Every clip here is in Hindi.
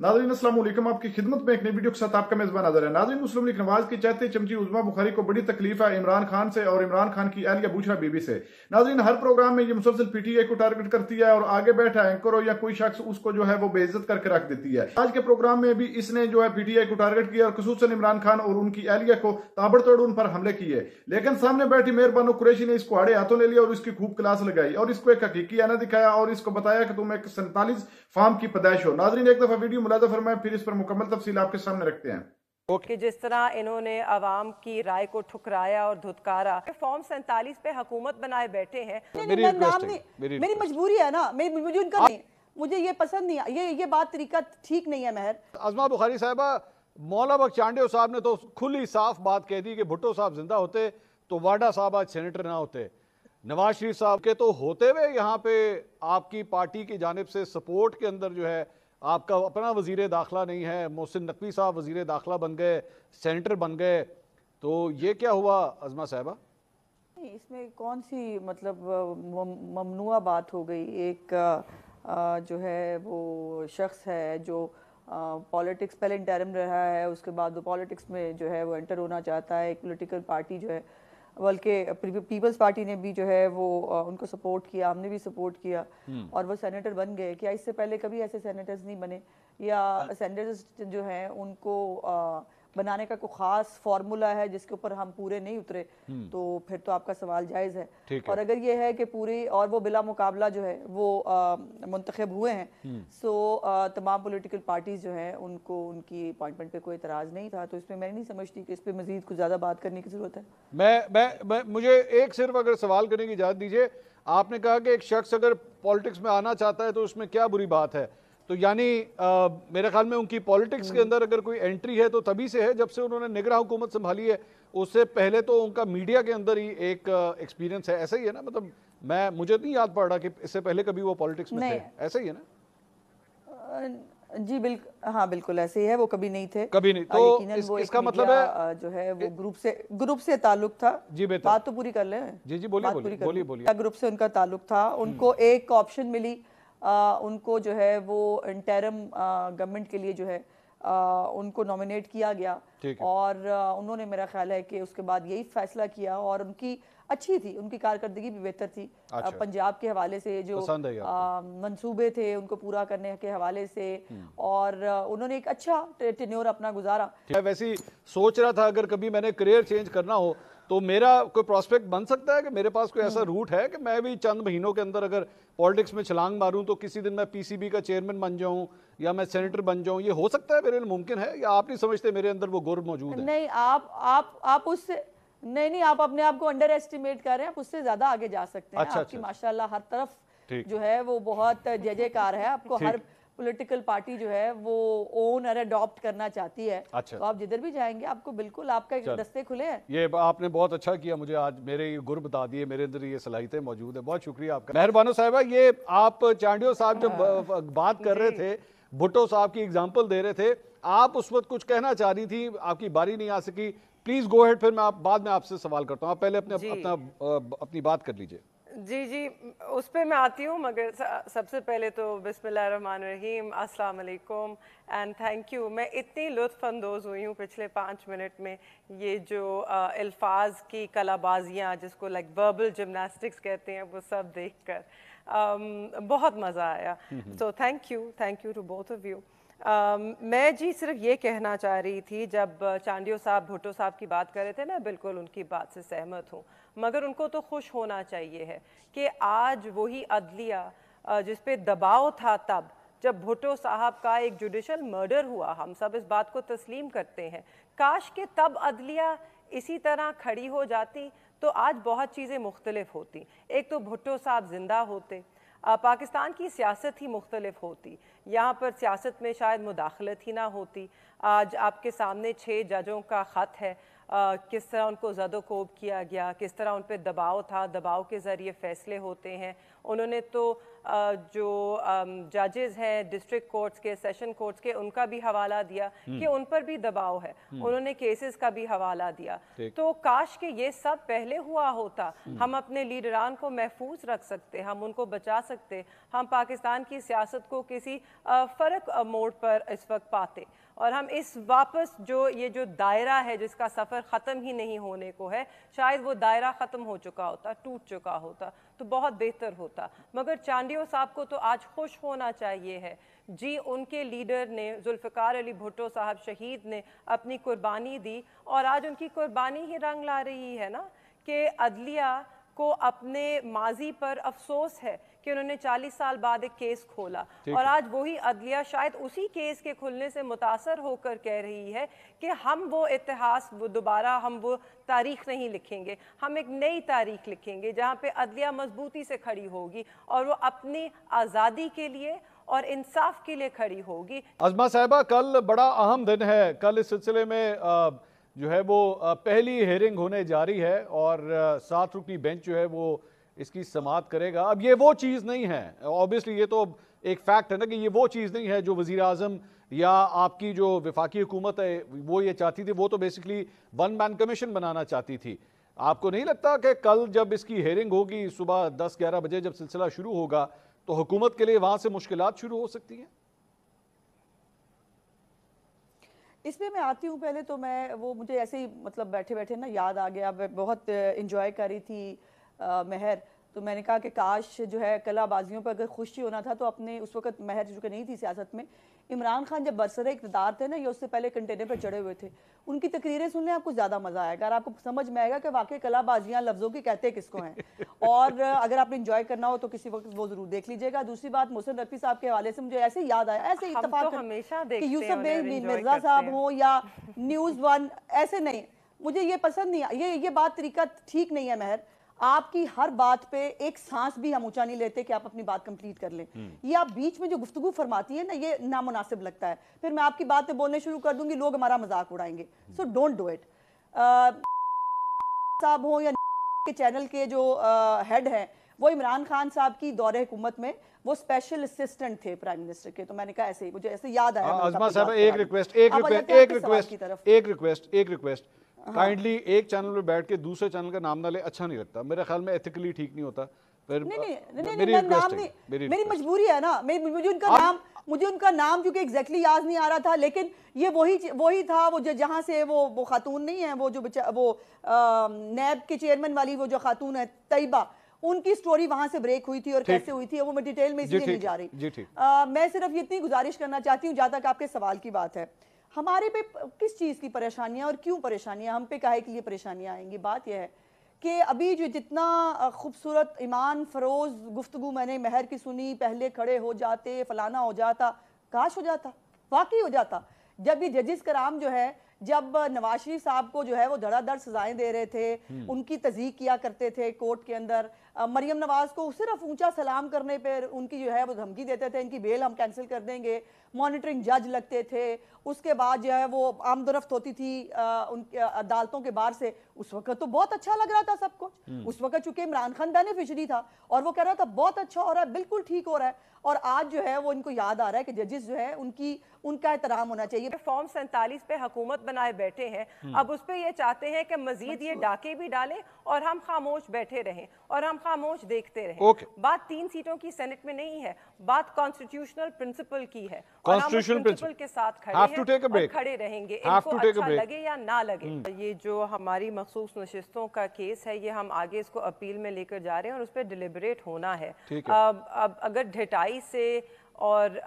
नाज़रीन अस्सलाम वालेकुम, आपकी खिदमत में एक नई वीडियो के साथ आपका मेजबान हाज़िर है। नाज़रीन, मुस्लिम लीग नवाज की चहती चमची उज़्मा बुखारी को बड़ी तकलीफ है इमरान खान से और इमरान खान की अहलिया बुशरा बीबी से। नाज़रीन, हर प्रोग्राम में ये मुसलसल पीटीआई को टारगेट करती है और आगे बैठा एंकर हो या कोई शख्स उसको जो है वो बेइज्जत करके रख देती है। आज के प्रोग्राम में भी इसने जो है पीटीआई को टारगेट किया और खुसूसन इमरान खान और उनकी अहलिया को ताबड़तोड़ उन पर हमले किए, लेकिन सामने बैठी मेहरबानो कुरैशी ने इसको आड़े हाथों ले लिया और इसकी खूब क्लास लगाई और इसको एक हकीकी आना दिखाया और इसको बताया कि तुम एक 47 फार्म की पैदाइश हो। नाज़रीन, एक दफा वीडियो मुलाजा फरमाएं, फिर इस पर मुकम्मल तफसील आपके सामने रखते हैं। कि जिस तरह इन्होंने अवाम की राय को ठुकराया और धुतकारा, फॉर्म 47 पे हुकूमत बनाए बैठे हैं। मेरी मजबूरी है ना, मुझे उनका नहीं, मुझे ये पसंद नहीं, ये बात तरीका ठीक नहीं है। महर अज़मा बुखारी साहिबा, मौला बख्श चांडियो साहब ने तो खुली साफ बात कह दी कि भुट्टो साहब जिंदा होते तो वाडा साहब आज सेनेटर ना होते। नवाज शरीफ साहब के तो होते हुए यहाँ पे आपकी पार्टी की जानिब से सपोर्ट के अंदर जो है आपका अपना वजीर दाखिला नहीं है, मोहसिन नकवी साहब वजीर दाखिला बन गए, सेनेटर बन गए, तो ये क्या हुआ अज़मा साहिबा? इसमें कौन सी मतलब ममनुआ बात हो गई? एक जो है वो शख्स है जो पॉलिटिक्स पहले इंटरिम रहा है, उसके बाद वो पॉलिटिक्स में जो है वो एंटर होना चाहता है। एक पॉलिटिकल पार्टी जो है, बल्कि पीपल्स पार्टी ने भी जो है वो उनको सपोर्ट किया, हमने भी सपोर्ट किया और वो सेनेटर बन गए। क्या इससे पहले कभी ऐसे सेनेटर्स नहीं बने? या सेनेटर्स जो हैं उनको बनाने का कोई खास फार्मूला है जिसके ऊपर हम पूरे नहीं उतरे? तो फिर तो आपका सवाल जायज़ है। और अगर ये है कि पूरी और वो बिला मुकाबला जो है वो मुंतखब हुए हैं, सो तमाम पॉलिटिकल पार्टीज जो हैं उनको उनकी अपॉइंटमेंट पे कोई एतराज़ नहीं था, तो इसमें मैं नहीं समझती कि इस पर मजीद कुछ ज़्यादा बात करने की ज़रूरत है। मुझे एक सिर्फ अगर सवाल करने की इजाज़त दीजिए। आपने कहा कि एक शख्स अगर पॉलिटिक्स में आना चाहता है तो उसमें क्या बुरी बात है, तो यानी मेरे ख्याल में उनकी पॉलिटिक्स के अंदर अगर कोई एंट्री है तो तभी से है जब से उन्होंने निगरान हुकूमत संभाली है। उससे पहले तो उनका मीडिया के अंदर ही एक एक्सपीरियंस है, ऐसा ही है ना? मतलब मुझे नहीं याद पड़ रहा कि इससे पहले कभी वो पॉलिटिक्स में थे, ऐसा ही है ना? जी बिल्कुल, हाँ बिल्कुल ऐसे ही है, वो कभी नहीं थे, कभी नहीं। तो इसका मतलब है जो है वो ग्रुप से ताल्लुक था। जी बेहतर, बात तो पूरी कर ले। जी बोलिए। ग्रुप से उनका ताल्लुक था, उनको एक ऑप्शन मिली, उनको जो है वो इंटरिम गवर्नमेंट के लिए जो है उनको नॉमिनेट किया गया और उन्होंने, मेरा ख्याल है कि उसके बाद यही फैसला किया और उनकी अच्छी थी, उनकी कारकर्दगी भी बेहतर थी। पंजाब के हवाले से जो मंसूबे थे उनको पूरा करने के हवाले से, और उन्होंने एक अच्छा टेन्योर अपना गुजारा। वैसे सोच रहा था अगर कभी मैंने करियर चेंज करना हो तो मेरा कोई प्रोस्पेक्ट बन सकता है कि मेरे पास कोई ऐसा रूट है कि मैं भी चंद महीनों के अंदर अगर पॉलिटिक्स में छलांग मारूं तो किसी दिन मैं पीसीबी का चेयरमैन बन जाऊं या मैं सेनेटर बन जाऊं? ये हो सकता है, मेरे लिए मुमकिन है, या आप नहीं समझते मेरे अंदर वो गुर्ब मौजूद है? नहीं, आप उससे नहीं, आप अपने आप को अंडर एस्टिमेट कर रहे हैं, आप उससे ज्यादा आगे जा सकते हैं। आपकी माशाल्लाह हर तरफ जो है वो बहुत जय जयकार है, आपको हर पॉलिटिकल पार्टी जो है वो ओन और अडॉप्ट करना चाहती है। तो आप जिधर भी जाएंगे आपको बिल्कुल आपका दस्ते खुले हैं। ये आपने बहुत अच्छा किया, मुझे आज मेरे ये गुर बता दिए, मेरे अंदर ये सलाहियतें मौजूद है। बहुत शुक्रिया आपका। मेहरबानो साहिबा, ये आप चांडियो साहब जब बात कर रहे थे, भुट्टो साहब की एग्जाम्पल दे रहे थे, आप उस वक्त कुछ कहना चाह रही थी, आपकी बारी नहीं आ सकी, प्लीज गो हेड, फिर मैं बाद में आपसे सवाल करता हूँ। आप पहले अपनी बात कर लीजिए। जी उस पर मैं आती हूँ, मगर सबसे पहले तो बिस्मिल्लाहिर्रहमानिर्रहीम, अस्सलाम वालेकुम एंड थैंक यू। मैं इतनी लुत्फ़अंदोज़ हुई हूँ पिछले 5 मिनट में, ये जो अल्फाज की कलाबाजियाँ जिसको लाइक वर्बल जिम्नास्टिक्स कहते हैं, वो सब देखकर बहुत मज़ा आया। So thank you to both of you. मैं जी सिर्फ ये कहना चाह रही थी, जब चांडियो साहब भुट्टो साहब की बात कर रहे थे, मैं बिल्कुल उनकी बात से सहमत हूँ, मगर उनको तो खुश होना चाहिए है कि आज वही अदलिया जिस पे दबाव था तब जब भुट्टो साहब का एक जुडिशल मर्डर हुआ, हम सब इस बात को तस्लीम करते हैं, काश के तब अदलिया इसी तरह खड़ी हो जाती तो आज बहुत चीज़ें मुख्तलिफ होती। एक तो भुट्टो साहब जिंदा होते, पाकिस्तान की सियासत ही मुख्तलिफ होती, यहाँ पर सियासत में शायद मुदाखलत ही ना होती। आज आपके सामने 6 जजों का ख़त है, किस तरह उनको ज़दोकोब किया गया, किस तरह उन पर दबाव था, दबाव के ज़रिए फ़ैसले होते हैं, उन्होंने तो जो जजेस हैं डिस्ट्रिक्ट कोर्ट्स के, सेशन कोर्ट्स के, उनका भी हवाला दिया कि उन पर भी दबाव है, उन्होंने केसेस का भी हवाला दिया। तो काश कि ये सब पहले हुआ होता, हम अपने लीडरान को महफूज रख सकते, हम उनको बचा सकते, हम पाकिस्तान की सियासत को किसी फ़र्क मोड़ पर इस वक्त पाते, और हम इस वापस ये जो दायरा है जिसका सफ़र ख़त्म ही नहीं होने को है, शायद वो दायरा ख़त्म हो चुका होता, टूट चुका होता तो बहुत बेहतर होता। मगर चांडियो साहब को तो आज खुश होना चाहिए है जी, उनके लीडर ने, जुल्फ़िकार अली भुट्टो साहब शहीद ने अपनी कुर्बानी दी, और आज उनकी कुर्बानी ही रंग ला रही है ना कि अदलिया को अपने माजी पर अफसोस है कि उन्होंने 40 साल बाद एक केस खोला, और आज वही अदलिया शायद उसी केस के खुलने से मुतासर होकर कह रही है कि हम वो इतिहास, वो दोबारा हम वो तारीख नहीं लिखेंगे, हम एक नई तारीख लिखेंगे जहाँ पे अदलिया मजबूती से खड़ी होगी और वो अपनी आज़ादी के लिए और इंसाफ के लिए खड़ी होगी। अज़मा साहिबा, कल बड़ा अहम दिन है, कल इस सिलसिले में जो है वो पहली हेयरिंग होने जा रही है और 7 रुकनी बेंच जो है वो इसकी समाअत करेगा। अब ये वो चीज़ नहीं है, ऑब्वियसली ये तो एक फैक्ट है ना कि ये वो चीज़ नहीं है जो वज़ीर आज़म या आपकी जो वफाकी हुकूमत है वो ये चाहती थी। वो तो बेसिकली वन मैन कमीशन बनाना चाहती थी। आपको नहीं लगता कि कल जब इसकी हेयरिंग होगी सुबह 10-11 बजे जब सिलसिला शुरू होगा तो हुकूमत के लिए वहाँ से मुश्किलात शुरू हो सकती हैं? इसमें मैं आती हूँ, पहले तो मैं वो मुझे ऐसे ही मतलब बैठे बैठे ना याद आ गया, मैं बहुत इंजॉय कर रही थी महर, तो मैंने कहा कि काश जो है कलाबाजियों पर अगर खुशी होना था तो अपने उस वक्त महर चूँकि नहीं थी सियासत में, इमरान खान जब बरसरे इक़्तिदार थे ना, ये उससे पहले कंटेनर पर चढ़े हुए थे, उनकी तकरीरें सुनने आपको ज़्यादा मज़ा आएगा और आपको समझ में आएगा कि वाकई कलाबाजियाँ लफ्ज़ों की कहते किसको हैं। और अगर आपने इंजॉय करना हो तो किसी वक्त वो ज़रूर देख लीजिएगा। दूसरी बात, मोहसिन रफ़ी साहब के हवाले से मुझे ऐसे ही याद आया, ऐसे इत्तेफाक कि यूसुफ मिर्ज़ा साहब हो या न्यूज़ 1, ऐसे नहीं, मुझे ये पसंद नहीं, ये बात तरीका ठीक नहीं है महर। आपकी हर बात पे एक सांस भी हम ऊंचा नहीं लेते कि आप अपनी बात कंप्लीट कर लें। ये आप बीच में जो गुफ्तगू फरमाती है ना, ये नामुनासिब लगता है, फिर मैं आपकी बात पे बोलने शुरू कर दूंगी, लोग हमारा मजाक उड़ाएंगे। So don't do it. साहब हो या के चैनल के जो हेड हैं, वो इमरान खान साहब की दौरे हुकूमत में वो स्पेशल असिस्टेंट थे प्राइम मिनिस्टर के, तो मैंने कहा ऐसे ही मुझे ऐसे याद आया। अज़मा साहब, एक रिक्वेस्ट काइंडली एक चैनल पे बैठ के दूसरे चैनल का नाम ना ले, अच्छा नहीं लगता, मेरे ख्याल में एथिकली ठीक नहीं होता। फिर मेरी मजबूरी है ना, मुझे उनका नाम क्योंकि एग्जैक्टली याद नहीं आ रहा था, लेकिन ये वही था वो जहाँ से वो खातून नहीं है, वो जो वो नैब के चेयरमैन वाली वो जो खातून है तैयबा, उनकी स्टोरी वहां से ब्रेक हुई थी और कैसे हुई थी वो मैं डिटेल में इसलिए नहीं जा रही। मैं सिर्फ इतनी गुजारिश करना चाहती हूँ, जहाँ तक आपके सवाल की बात है, हमारे पे किस चीज़ की परेशानियां और क्यों परेशानियां, हम पे काहे के लिए परेशानियां आएंगी। बात यह है कि अभी जो जितना खूबसूरत ईमान फरोज गुफ्तगू मैंने महर की सुनी, पहले खड़े हो जाते, फलाना हो जाता, काश हो जाता, वाकई हो जाता। जब ये जजिस कराम जो है, जब नवाज शरीफ साहब को जो है वो धड़ाधड़ सजाएं दे रहे थे, उनकी तज़ीक किया करते थे कोर्ट के अंदर, मरियम नवाज को सिर्फ ऊंचा सलाम करने पर उनकी जो है वो धमकी देते थे, इनकी बेल हम कैंसिल कर देंगे, मॉनिटरिंग जज लगते थे, उसके बाद जो है वो आमदरफ्त होती थी उनके अदालतों के बाहर से। उस वक्त तो बहुत अच्छा लग रहा था सब कुछ, उस वक्त चूंकि इमरान खान बेनिफिशरी था और वो कह रहा था बहुत अच्छा हो रहा है, बिल्कुल ठीक हो रहा है, और आज जो है वो इनको याद आ रहा है कि जजेस जो है उनका एहतराम होना चाहिए। फॉर्म 47 पे हुकूमत बनाए बैठे हैं, अब उस पे ये चाहते हैं कि मजीद ये डाके भी डालें और हम खामोश बैठे रहें और हम खामोश देखते रहें। बात 3 सीटों की सेनेट में नहीं है, बात कॉन्स्टिट्यूशनल प्रिंसिपल की है और हम प्रिंसिपल के साथ खड़े हैं और खड़े रहेंगे, इनको अच्छा लगे या ना लगे। ये जो हमारी मखसूस नशिस्तों का केस है, ये हम आगे इसको अपील में लेकर जा रहे हैं और उस पर डिलिबरेट होना है। अब अगर ढिठाई से और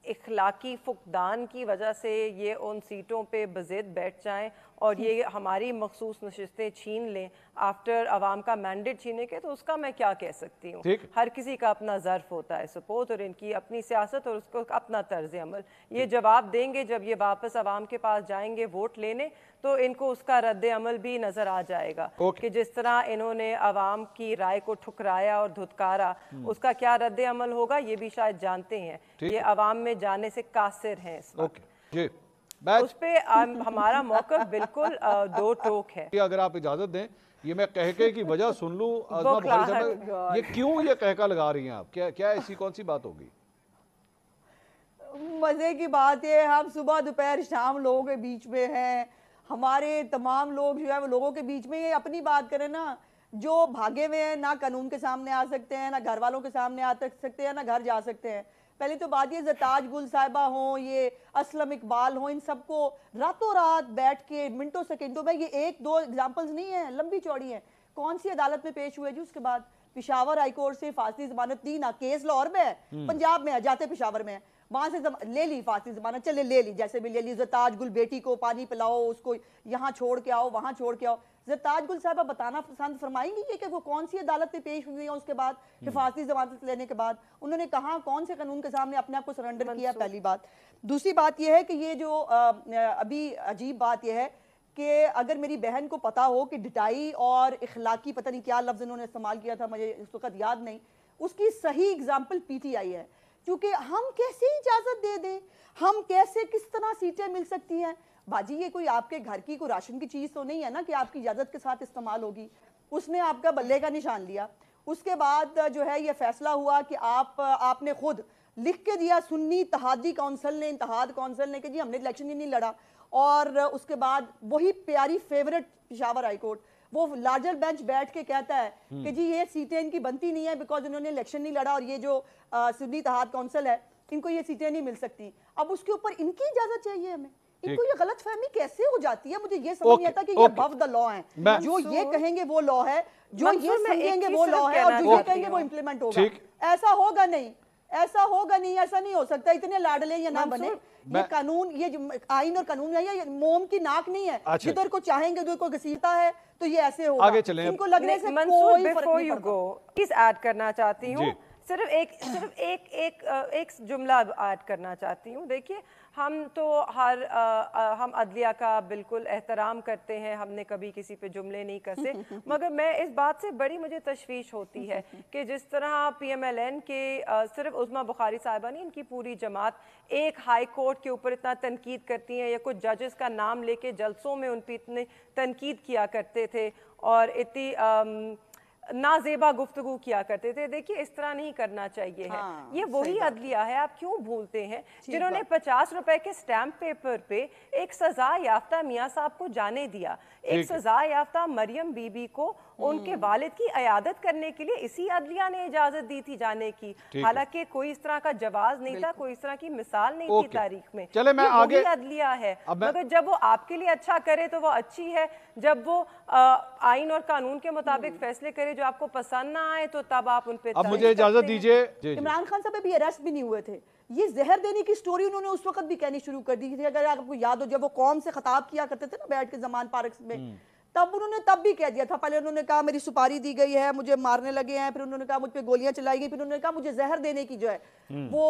इखलाकी फुकदान की वजह से ये उन सीटों पे बज़िद बैठ जाएं और ये हमारी मखसूस नशिस्तें छीन लें आफ्टर अवाम का मैंडेट छीने के, तो उसका मैं क्या कह सकती हूँ। हर किसी का अपना ज़र्फ होता है सपोर्ट और इनकी अपनी सियासत और उसको अपना तर्ज अमल। ये जवाब देंगे जब ये वापस अवाम के पास जाएंगे वोट लेने, तो इनको उसका रद्द अमल भी नजर आ जाएगा कि जिस तरह इन्होंने अवाम की राय को ठुकराया और धुतकारा, उसका क्या रद्द अमल होगा ये भी शायद जानते हैं। ये अवाम में जाने से कासिर हैं इस वक्त। उस पे हमारा मौक़िफ़ बिल्कुल दो टोक है। अगर आप इजाजत दें ये मैं कहके की वजह सुन लूं आज़मा बुखारी साहब, ये क्यों ये कहका लगा रही हैं आप? क्या क्या ऐसी कौन सी बात होगी? मजे की बात है, हम सुबह दोपहर शाम लोगों के बीच में हैं, हमारे तमाम लोग जो है वो लोगों के बीच में अपनी बात करें ना, जो भागे हुए हैं ना कानून के सामने आ सकते हैं, ना घर वालों के सामने आ सकते हैं, ना घर जा सकते हैं। पहले तो बात ये ज़रताज गुल साहिबा हों, ये असलम इकबाल हों, इन सबको रातों रात बैठ के मिनटों सेकेंडों में, ये एक दो एग्जाम्पल्स नहीं है, लंबी चौड़ी है। कौन सी अदालत में पेश हुए जी? उसके बाद पिशावर हाईकोर्ट से फांसी जमानत दी ना, केस लाहौर में है, पंजाब में है, जाते पिशावर में है, वहां से ले ली फांसी जमानत, चले ले ली, जैसे भी ले ली। ज़रताज गुल बेटी को पानी पिलाओ, उसको यहाँ छोड़ के आओ, वहां छोड़ के आओ। ज़रताज गुल साहबा बताना पसंद फरमाएंगी कि वो कौन सी अदालत में पेश हुई है उसके बाद हिफाजती जमानत लेने के बाद उन्होंने कहा कौन से कानून के सामने अपने आप को सरेंडर किया? पहली बात। दूसरी बात यह है कि ये जो अभी अजीब बात यह है कि अगर मेरी बहन को पता हो कि डिटाई और इखलाकी, पता नहीं क्या लफ्ज़ इन्होंने इस्तेमाल किया था, मुझे इस वक्त याद नहीं, उसकी सही एग्जाम्पल पीटीआई है। क्योंकि हम कैसे इजाज़त दे दें, हम कैसे किस तरह सीटें मिल सकती हैं? बाजी ये कोई आपके घर की कोई राशन की चीज़ तो नहीं है ना कि आपकी इजाज़त के साथ इस्तेमाल होगी। उसने आपका बल्ले का निशान लिया, उसके बाद जो है ये फैसला हुआ कि आपने खुद लिख के दिया, सुन्नी इत्तेहादी काउंसिल ने, इत्तेहाद काउंसिल ने, कि जी हमने इलेक्शन ही नहीं लड़ा। और उसके बाद वही प्यारी फेवरेट पिशावर हाईकोर्ट, वो लार्जर बेंच बैठ के कहता है कि जी ये सीटें इनकी बनती नहीं है बिकॉज इन्होंने इलेक्शन नहीं लड़ा, और ये जो सुन्नी इत्तेहाद काउंसिल है इनको ये सीटें नहीं मिल सकती। अब उसके ऊपर इनकी इजाजत चाहिए हमें। इनको ये गलत फहमी कैसे हो जाती है? मुझे ये समझ नहीं आता कि ये अबव द लॉ है, जो ये कहेंगे वो लॉ है, जो ये समझेंगे वो लॉ है, और जो ये कहेंगे वो इम्प्लीमेंट होगा। ऐसा होगा नहीं, ऐसा होगा नहीं, ऐसा नहीं हो सकता। इतने लाडले या ना बने। ये कानून, ये आइन और कानून है, ये मोम की नाक नहीं है, जिधर को चाहेंगे उधर को घसीटता है, तो ये ऐसे होगा। आगे चलें। इनको लगने से कोई फर्क नहीं पड़ता। प्लीज ऐड करना चाहती हूँ, सिर्फ एक जुमला ऐड करना चाहती हूँ। देखिए, हम तो हम अदलिया का बिल्कुल एहतराम करते हैं, हमने कभी किसी पे जुमले नहीं कसे, मगर मैं इस बात से बड़ी मुझे तशवीश होती है कि जिस तरह PMLN के सिर्फ उज़्मा बुखारी साहिबा नहीं, इनकी पूरी जमात एक हाई कोर्ट के ऊपर इतना तनकीद करती हैं, या कुछ जजेस का नाम लेके जलसों में उन पर इतने तनकीद किया करते थे और इतनी नाजेबा गुफ्तगू किया करते थे। देखिए, इस तरह नहीं करना चाहिए है। ये वही अदलिया है, आप क्यों भूलते हैं, जिन्होंने 50 रुपए के स्टैम्प पेपर पे एक सजा याफ्ता मियाँ साहब को जाने दिया, एक सजा याफ्ता मरियम बीबी को उनके वालिद की अयादत करने के लिए इसी अदलिया ने इजाजत दी थी जाने की। हालांकि कोई इस तरह का जवाज नहीं था, कोई इस तरह की मिसाल नहीं थी तारीख में। चले मैं आगे, अदलिया है, मगर जब वो आपके लिए अच्छा करे तो वो अच्छी है, जब वो आइन और कानून के मुताबिक फैसले करे जो आपको पसंद ना आए तो तब आप उन पे। अब मुझे इजाजत दीजिए। इमरान खान साहब अभी अरेस्ट भी नहीं हुए थे, ये जहर देने की स्टोरी उन्होंने उस वक्त भी कहनी शुरू कर दी थी। अगर आपको याद हो, जब वो कौम से खिताब किया करते थे ना बैठ के जमान पार्क में, तब उन्होंने तब भी कह दिया था। पहले उन्होंने कहा मेरी सुपारी दी गई है, मुझे मारने लगे हैं, फिर उन्होंने कहा मुझ पे गोलियां चलाई गई, फिर उन्होंने कहा मुझे जहर देने की जो है वो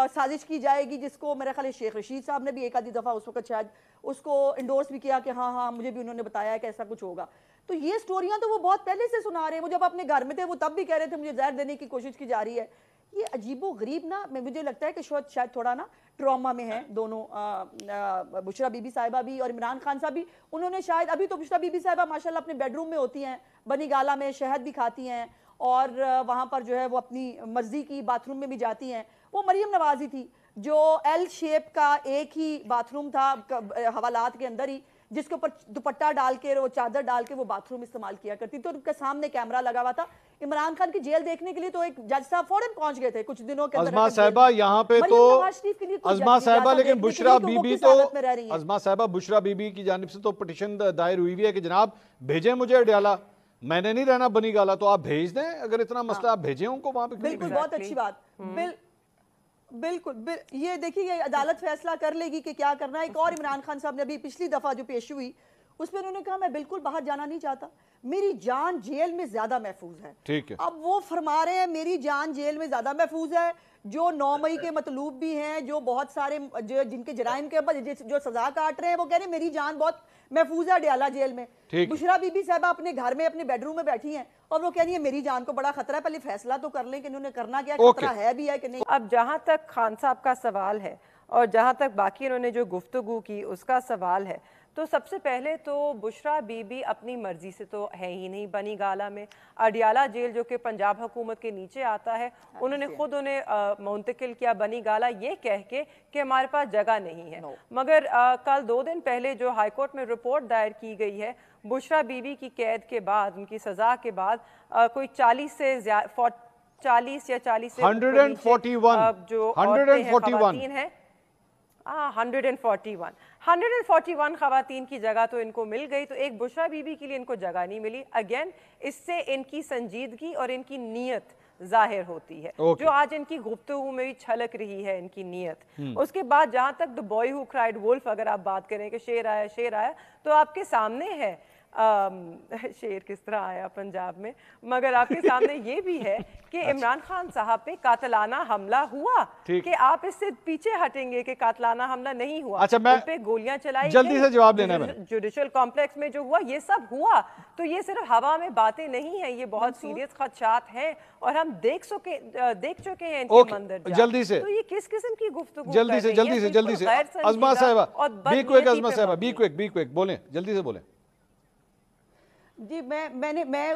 साजिश की जाएगी, जिसको मेरे ख्याल शेख रशीद साहब ने भी एक आधी दफा उस वक्त शायद उसको इंडोर्स भी किया कि हाँ हाँ मुझे भी उन्होंने बताया है कि ऐसा कुछ होगा। तो ये स्टोरियां तो वो बहुत पहले से सुना रहे हैं। वो जब अपने घर में थे वो तब भी कह रहे थे मुझे जहर देने की कोशिश की जा रही है। ये अजीबो गरीब ना, मुझे लगता है कि शायद थोड़ा ना ट्रॉमा में है दोनों, बुशरा बीबी साहिबा भी और इमरान खान साहब भी। उन्होंने शायद, अभी तो बुशरा बीबी साहिबा माशाल्लाह अपने बेडरूम में होती हैं, बनी गाला में शहद भी खाती हैं और वहाँ पर जो है वो अपनी मर्जी की बाथरूम में भी जाती हैं। वो मरियम नवाजी थी जो L शेप का एक ही बाथरूम था हवालात के अंदर ही, जिसके ऊपर दुपट्टा डाल के, वो चादर डाल के वो बाथरूम इस्तेमाल किया करती। तो उनके सामने कैमरा लगा हुआ था। इमरान खान की जेल देखने के लिए तो एक जज साहब फौरन पहुंच गए थे कुछ दिनों के अंदर। अज़मा साहिबा यहाँ पे तो अज़मा साहिबा, लेकिन बुशरा बीबी तो अज़मा साहिबा बुशरा बीबी की जानिब से तो पिटीशन दायर हुई है कि जनाब भेजें मुझे अडयाला, मैंने नहीं रहना बनी गाला, तो आप भेज दें, अगर इतना मसला आप भेजें उनको वहां पे। बिल्कुल, बहुत अच्छी बात। बिल्कुल ये देखिए, ये अदालत फैसला कर लेगी कि क्या करना है। एक और इमरान खान साहब ने अभी पिछली दफा जो पेश हुई उसमें उन्होंने कहा मैं बिल्कुल बाहर जाना नहीं चाहता, मेरी जान जेल में ज्यादा महफूज है। ठीक है, अब वो फरमा रहे हैं मेरी जान जेल में ज्यादा महफूज है, जो 9 मई के मतलूब भी हैं, जो बहुत सारे जो जिनके जराइम के ऊपर जो सजा काट रहे हैं, वो कह रहे हैं मेरी जान बहुत महफूज है अडयाला जेल में। बुशरा बीबी साहबा अपने घर में अपने बेडरूम में बैठी हैं और वो कह रही है मेरी जान को बड़ा खतरा है, पहले फैसला तो कर लें कि इन्होंने करना क्या, खतरा है भी है कि नहीं। अब जहां तक खान साहब का सवाल है और जहां तक बाकी इन्होंने जो गुफ्तगू की उसका सवाल है, तो सबसे पहले तो बुशरा बीबी अपनी मर्जी से तो है ही नहीं बनी गाला में। अडियाला जेल जो कि पंजाब हुकूमत के नीचे आता है, उन्होंने खुद उन्हें मुंतकिल किया बनी गाला ये कह के कि हमारे पास जगह नहीं है। मगर कल 2 दिन पहले जो हाईकोर्ट में रिपोर्ट दायर की गई है, बुशरा बीबी की कैद के बाद, उनकी सज़ा के बाद कोई 40 या 40 से 141 जो खवातीन हैं 141 खवातीन की जगह तो इनको मिल गई, तो एक बुशरा बीबी के लिए इनको जगह नहीं मिली। अगेन इससे इनकी संजीदगी और इनकी नीयत जाहिर होती है, जो आज इनकी गुफ्तगू में भी छलक रही है इनकी नीयत। उसके बाद जहां तक the boy who cried wolf अगर आप बात करें कि शेर आया, तो आपके सामने है शेर किस तरह आया पंजाब में, मगर आपके सामने ये भी है कि इमरान खान साहब पे कातलाना हमला हुआ, कि आप इससे पीछे हटेंगे कि कातलाना हमला नहीं हुआ। अच्छा, मैं पे गोलियां चलाई, जल्दी से जवाब देना है। जुडिशल कॉम्प्लेक्स में जो हुआ ये सब हुआ, तो ये सिर्फ हवा में बातें नहीं है, ये बहुत सीरियस खदशात हैं और हम देख चुके हैं इनके मंदिर। जल्दी से, तो ये किस किस्म की गुफ्तगू जल्दी से अज़मा साहिबा, बी क्विक बोलें, जल्दी से बोलें। जी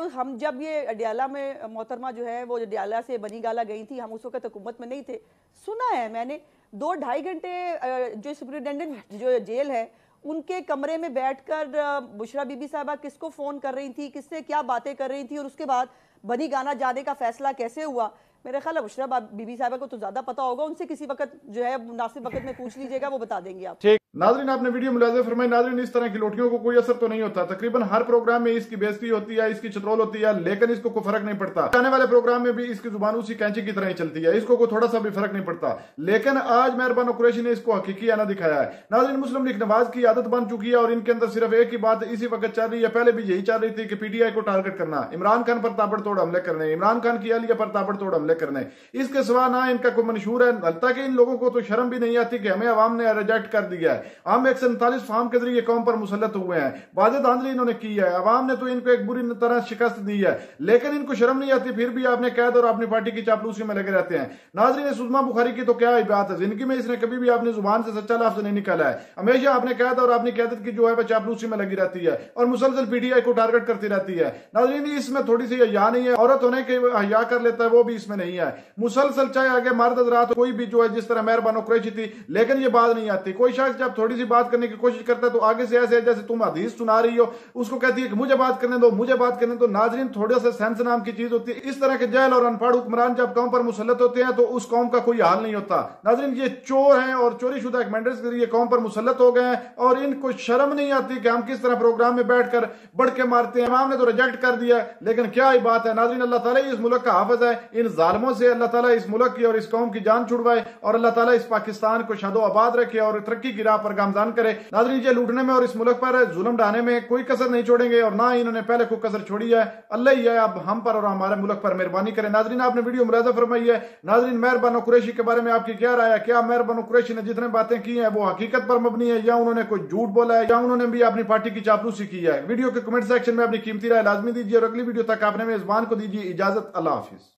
हम जब ये अडियाला में मोहतरमा जो है वो अडियाला से बनी गाला गई थी, हम उस वक्त हुकूमत में नहीं थे, सुना है मैंने 2-2.5 घंटे जो सुपरिटेंडेंट जो जेल है उनके कमरे में बैठकर बुशरा बीबी साहबा किसको फ़ोन कर रही थी, किससे क्या बातें कर रही थी और उसके बाद बनी गाना जाने का फैसला कैसे हुआ। मेरा ख्याल है बुशरा बीबी साहबा को तो ज़्यादा पता होगा, उनसे किसी वक्त जो है मुनासिब वक्त में पूछ लीजिएगा, वो बता देंगे आप। ठीक नाज़रीन, आपने वीडियो मुलाज़ा फरमाई। नाज़रीन, इस तरह की लोटियों को कोई असर तो नहीं होता, तकरीबन हर प्रोग्राम में इसकी बेइज्जती होती है, इसकी चतरोल होती है, लेकिन इसको कोई फर्क नहीं पड़ता। आने वाले प्रोग्राम में भी इसकी जुबान उसी कैंची की तरह ही चलती है, इसको कोई थोड़ा सा भी फर्क नहीं पड़ता। लेकिन आज मेहरबान कुरैशी ने इसको हकीकी आना दिखाया है। नाज़रीन, मुस्लिम लीग नवाज की आदत बन चुकी है और इनके अंदर सिर्फ एक ही बात इसी वक्त चल रही है, पहले भी यही चल रही थी कि पीटीआई को टारगेट करना, इमरान खान पर ताबड़तोड़ हमले करने, इमरान खान की अहलिया पर ताबड़तोड़ हमले करने। इसके सिवा ना इनका कोई मंशूर है, हत्ता कि इन लोगों को तो शर्म भी नहीं आती कि हमें अवाम ने रिजेक्ट कर दिया है। हम 147 फार्म के जरिए कौम पर मुसल्लत हुए हैं, वाज़ेह धांधली इन्होंने की है, अवाम ने तो इनको एक बुरी तरह शिकस्त दी है, लेकिन इनको शर्म नहीं आती, फिर भी आपने कैद और अपनी पार्टी की चापलूसी में लगे रहते हैं। नाज़रीन, सुषमा बुखारी की तो क्या ही बात है, जिंदगी में इसने कभी भी अपनी जुबान से सच्चा लफ्ज़ नहीं निकाला है, हमेशा आपने कैद और अपनी क़यादत की जो है वह चापलूसी में लगी रहती है और मुसलसल पीटीआई को टारगेट करती रहती है। नाज़रीन, इसमें थोड़ी सी हया नहीं है, औरत होने के हया कर लेता है, वो भी इसमें नहीं है। मुसलसल चाहे आगे मर्द रात कोई भी जो है जिस तरह मेहरबान कुरैशी थी, लेकिन ये बात नहीं आती। कोई शख्स जब थोड़ी सी बात करने की कोशिश करता है तो आगे से ऐसे जैसे तुम हदीस सुना रही हो, उसको कहती है कि मुझे बात करने दो, मुझे बात करने दो। नाज़रीन, थोड़ा सा सेंस नाम की चीज होती है। इस तरह के जहल और अनपढ़ हुक्मरान जब कौम पर मुसल्लत होते हैं तो उस कौम का कोई हाल नहीं होता। नाज़रीन, ये चोर हैं और चोरी शुदा कमेंडर्स के जरिए कौम पर मुसल्लत हो गए हैं और इनको शर्म नहीं आती कि हम किस तरह प्रोग्राम में बैठकर बढ़ के मारते हैं। इमाम ने तो रिजेक्ट कर दिया, लेकिन क्या ही बात है। नाज़रीन, अल्लाह ताला इस मुल्क का हाफिज है, इन जालिमों से अल्लाह ताला इस मुल्क की और इस कौम की जान छुड़वाए और अल्लाह ताला इस पाकिस्तान को शादो आबाद रखे और तरक्की की राह पर गामजान करे। नाज़रीन, ये लूटने में और इस मुल्क पर जुल्म ढाने में कोई कसर नहीं छोड़ेंगे और ना इन्होंने पहले कोई कसर छोड़ी है। अल्लाह ही है अब हम पर और हमारे मुल्क पर मेहरबानी करें। नाज़रीन, आपने वीडियो मुलाज़ा फरमाई है। नाज़रीन, मेहरबान कुरैशी के बारे में आपकी क्या राय है? क्या मेहरबान कुरैशी ने जितने बातें की हैं वो हकीकत पर मबनी है या उन्होंने कोई झूठ बोला है या उन्होंने भी अपनी पार्टी की चापलूसी की है? वीडियो के कमेंट सेक्शन में अपनी कीमती राय लाजमी दीजिए और अगली वीडियो तक आपने मेजबान को दीजिए इजाजत। अल्लाह हाफिज।